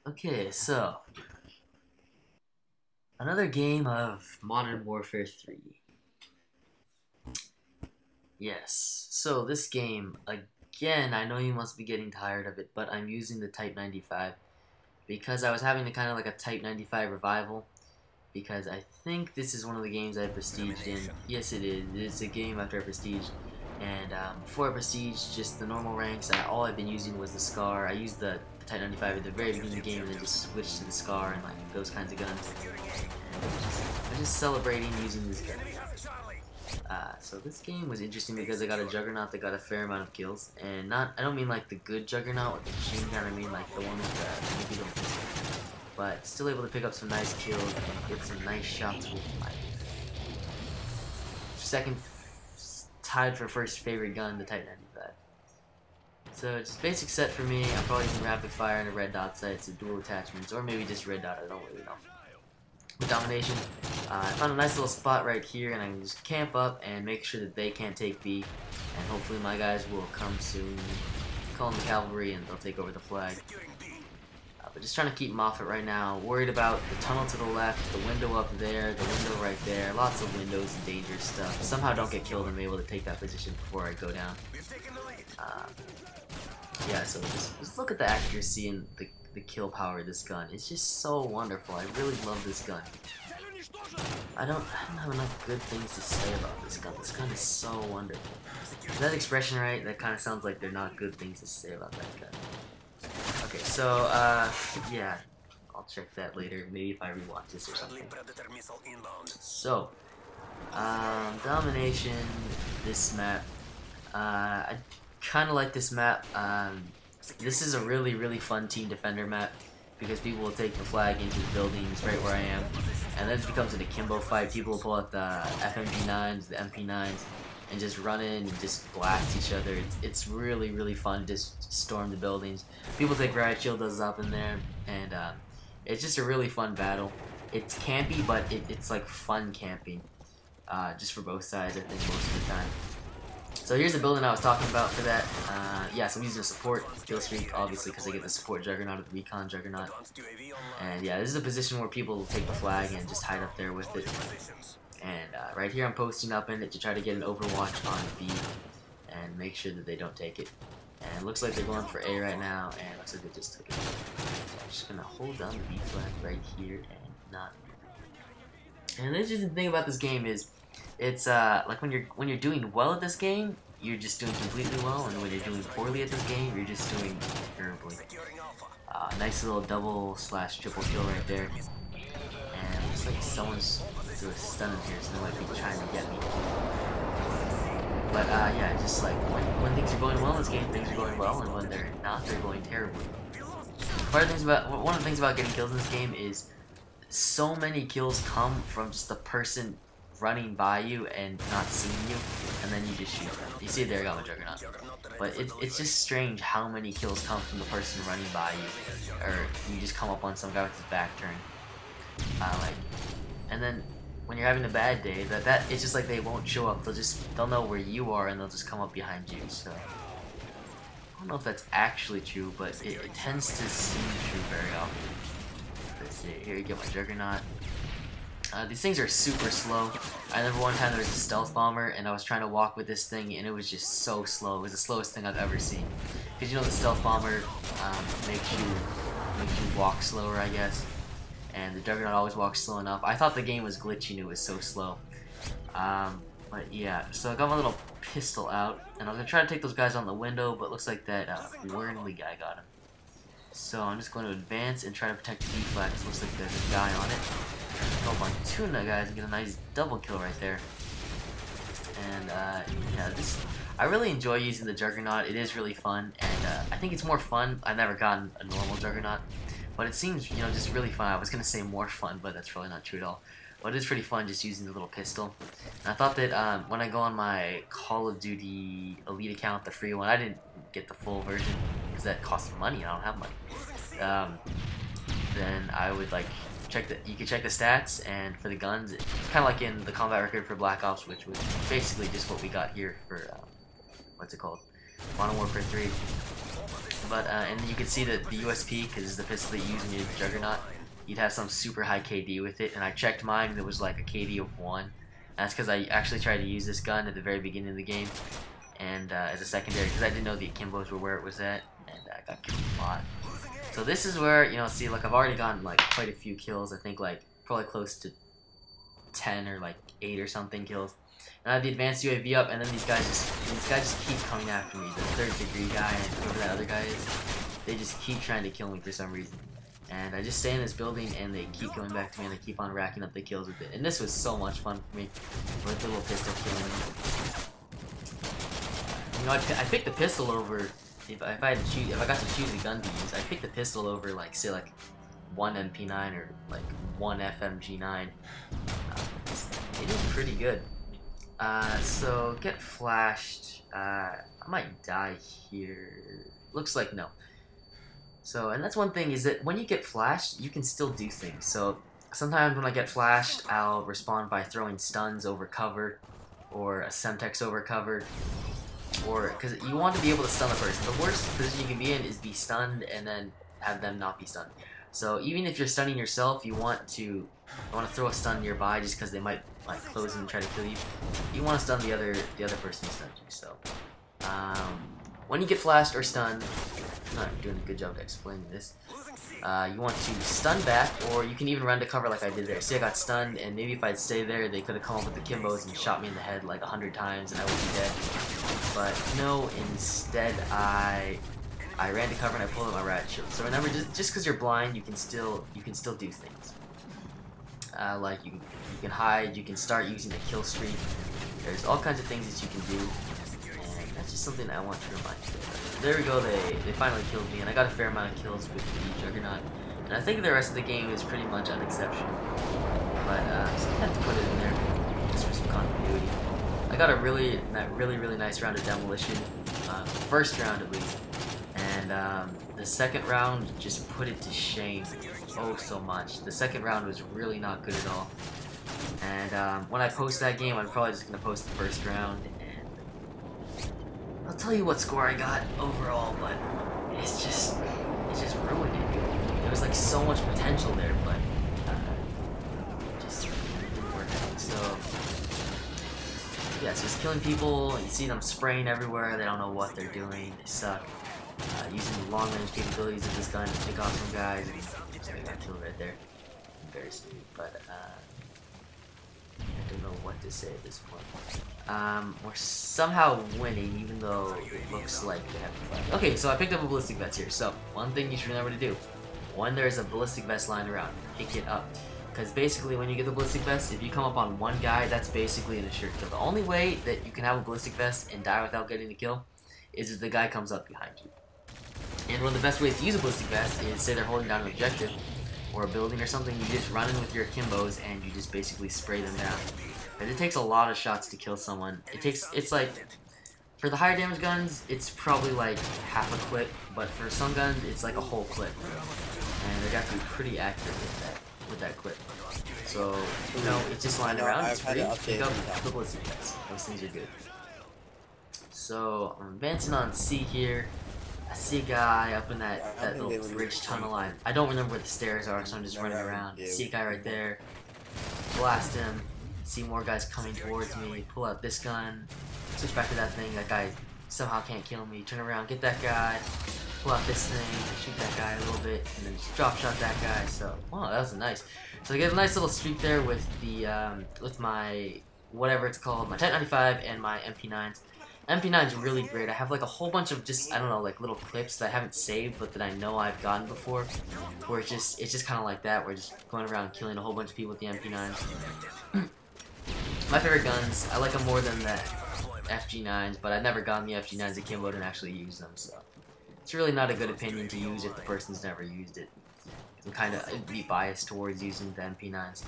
Okay, so another game of Modern Warfare 3. Yes. So this game, again, I know you must be getting tired of it, but I'm using the Type 95 because I was having a kind of like a Type 95 revival because I think this is one of the games I prestiged in. Domination. Yes, it is. It's a game after I prestiged. And before I prestiged, just the normal ranks, all I've been using was the Scar. I used the Type 95 at the very beginning of the game and then just switched to the Scar and like those kinds of guns. And I'm just celebrating using this gun. So this game was interesting because I got a Juggernaut that got a fair amount of kills, and I don't mean like the good Juggernaut with the machine gun, I mean like the one with the maybe little pistol. But still able to pick up some nice kills and get some nice shots with my second tied for first favorite gun, the Type 95. So it's basic set for me. I'm probably using rapid fire and a red dot sights, dual attachments, or maybe just red dot, I don't really know. With Domination, I found a nice little spot right here, and I can just camp up and make sure that they can't take B, and hopefully my guys will come soon, call in the cavalry, and they'll take over the flag. But just trying to keep them off it right now. Worried about the tunnel to the left, the window up there, the window right there, lots of windows and dangerous stuff. Somehow don't get killed and be able to take that position before I go down. Yeah, so just look at the accuracy and the kill power of this gun. It's just so wonderful. I really love this gun. I don't have enough good things to say about this gun. This gun is so wonderful. Is that expression right? That kind of sounds like they're not good things to say about that gun. Okay, so, yeah. I'll check that later. Maybe if I rewatch this or something. So, Domination, this map. I kind of like this map. This is a really, really fun team defender map because people will take the flag into the buildings right where I am, and then it becomes an akimbo fight. People will pull out the FMG9s, the MP9s, and just run in and just blast each other. It's really, really fun to just storm the buildings. People take riot shield does up in there, and it's just a really fun battle. It's campy, but it's like fun camping, just for both sides, I think, most of the time. So here's the building I was talking about for that. Yeah, so I'm using a support kill streak, obviously, because I get the support Juggernaut or the recon Juggernaut. And yeah, this is a position where people will take the flag and just hide up there with it. And right here I'm posting up in it to try to get an overwatch on B and make sure that they don't take it. And it looks like they're going for A right now, and it looks like they just took it. So I'm just going to hold down the B flag right here and not... And the interesting thing about this game is, it's like when you're doing well at this game, you're just doing completely well, and when you're doing poorly at this game, you're just doing terribly. Nice little double/triple kill right there, and it looks like someone's doing a stun in here, so they might be trying to get me. But yeah, just like when things are going well in this game, things are going well, and when they're not, they're going terribly. One of the things about getting kills in this game is so many kills come from just the person running by you and not seeing you, and then you just shoot them. You see, there I got my Juggernaut. But it's just strange how many kills come from the person running by you, or you just come up on some guy with his back turned. And then when you're having a bad day, it's just like they won't show up. They'll know where you are and they'll just come up behind you. So I don't know if that's actually true, but it tends to seem true very often. Let's see, here you get my Juggernaut. These things are super slow. I remember one time there was a stealth bomber and I was trying to walk with this thing and it was just so slow. It was the slowest thing I've ever seen. Because you know the stealth bomber makes you walk slower, I guess. And the Juggernaut always walks slow enough. I thought the game was glitching, it was so slow. But yeah, so I got my little pistol out and I was going to try to take those guys on the window, but it looks like that Wernley guy got him. So I'm just going to advance and try to protect the B flag. It looks like there's a guy on it. Go up on Tuna guys and get a nice double kill right there. And yeah, I really enjoy using the Juggernaut. It is really fun, and I think it's more fun. I've never gotten a normal Juggernaut, but it seems, you know, just really fun. I was gonna say more fun, but that's probably not true at all. But it is pretty fun just using the little pistol. And I thought that when I go on my Call of Duty Elite account, the free one, I didn't get the full version because that costs money. I don't have money. Then I would like you can check the stats, and for the guns, it's kind of like in the combat record for Black Ops, which was basically just what we got here for what's it called, Modern Warfare 3. But and you can see that the USP, because it's the pistol that you use in your Juggernaut, you'd have some super high KD with it. And I checked mine, and it was like a KD of 1. That's because I actually tried to use this gun at the very beginning of the game, and as a secondary, because I didn't know the akimbos were where it was at, and I got killed a lot. So this is where, you know, see, like I've already gotten like quite a few kills. I think like probably close to 10 or like 8 or something kills. And I have the advanced UAV up, and then these guys just keep coming after me. The third degree guy and whoever that other guy is, they just keep trying to kill me for some reason. And I just stay in this building, and they keep coming back to me, and I keep on racking up the kills with it. And this was so much fun for me, with the little pistol killing. You know, I picked the pistol over. If I had to choose, if I got to choose a gun to use, I picked the pistol over like say like one MP9 or like one FMG9. It is pretty good. So get flashed. I might die here. Looks like no. So, and that's one thing, is that when you get flashed, you can still do things. So sometimes when I get flashed, I'll respond by throwing stuns over cover, or a Semtex over cover, or because you want to be able to stun the person. The worst position you can be in is be stunned and then have them not be stunned. So even if you're stunning yourself, you want to throw a stun nearby just because they might like close and try to kill you. You want to stun the other person who stunned you. So when you get flashed or stunned, I'm not doing a good job of explaining this. You want to stun back, or you can even run to cover like I did there. See, I got stunned, and maybe if I'd stay there, they could have come up with the Kimbos and shot me in the head like 100 times, and I would be dead. But no, instead I ran to cover and I pulled out my rat shield. So remember, just because you're blind, you can still do things. Like you can hide, you can start using the kill streak. There's all kinds of things that you can do, and that's just something I want to remind you of. There we go, they finally killed me, and I got a fair amount of kills with the Juggernaut. And I think the rest of the game is pretty much unexceptional. But so I have to put it in there just for some continuity. I got a really nice round of Demolition, first round at least. And the second round just put it to shame oh so much. The second round was really not good at all. And when I post that game, I'm probably just going to post the first round. I'll tell you what score I got overall, but it just ruined it. There was like so much potential there, but it just didn't work out. So yeah, it's just killing people. You see them spraying everywhere. They don't know what they're doing. They suck. Using the long range capabilities of this gun to pick off some guys. I got killed right there. Embarrassing, but I don't know what to say at this point. We're somehow winning, even though it looks like they have to fight. Okay, so I picked up a ballistic vest here. So one thing you should remember to do: when there's a ballistic vest lying around, pick it up. Because basically, when you get the ballistic vest, if you come up on one guy, that's basically an assured kill. The only way that you can have a ballistic vest and die without getting the kill is if the guy comes up behind you. And one of the best ways to use a ballistic vest is, say they're holding down an objective or a building or something, you just run in with your akimbos and you just basically spray them down. And it takes a lot of shots to kill someone. It's like, for the higher damage guns, it's probably like half a clip, but for some guns, it's like a whole clip. And they got to be pretty accurate with that clip. So, you know, it's just lying around, it's free, pick up the ballistic vest. Those things are good. So, I'm advancing on C here. I see a guy up in that little bridge tunnel line. I don't remember where the stairs are, so I'm just running around. See a guy right there. Blast him. See more guys coming towards me. Pull out this gun. Switch back to that thing. That guy somehow can't kill me. Turn around, get that guy. Pull out this thing. Shoot that guy a little bit. And then just drop shot that guy. So, wow, that was nice. So I get a nice little streak there with the, with my, whatever it's called, my Type 95 and my MP9s. MP9 is really great. I have like a whole bunch of just, I don't know, like little clips that I haven't saved but that I know I've gotten before, where it's just kind of like that, where just going around killing a whole bunch of people with the MP9s. My favorite guns, I like them more than the FG9s, but I've never gotten the FG9s akimbo and actually use them, so it's really not a good opinion to use if the person's never used it. I'm kind of be biased towards using the MP9s.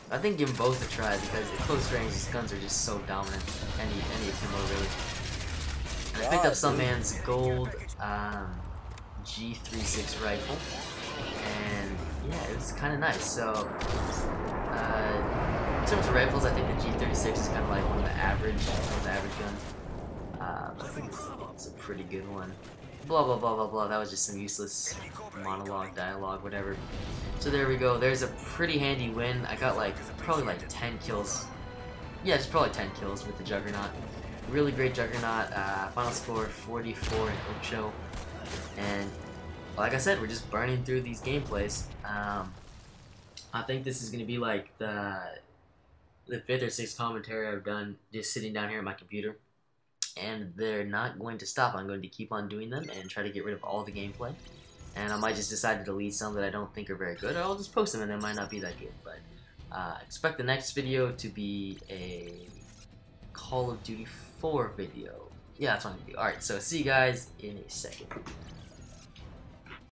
I think give them both a try, because at close range these guns are just so dominant. Any akimbo really. And I picked up some man's gold G36 rifle, and yeah, it was kind of nice. So in terms of rifles, I think the G36 is kind of like one of the average guns. I think it's a pretty good one. blah blah blah blah blah. That was just some useless monologue, dialogue, whatever. So there we go. There's a pretty handy win. I got like probably like 10 kills. Yeah, just probably 10 kills with the Juggernaut. Really great Juggernaut. Final score 44 in Ocho. And like I said, we're just burning through these gameplays. I think this is gonna be like the 5th or 6th commentary I've done just sitting down here at my computer. And they're not going to stop. I'm going to keep on doing them and try to get rid of all the gameplay. And I might just decide to delete some that I don't think are very good, or I'll just post them and they might not be that good. But expect the next video to be a Call of Duty 4 video. Yeah, that's what I'm going to do. Alright, so see you guys in a second.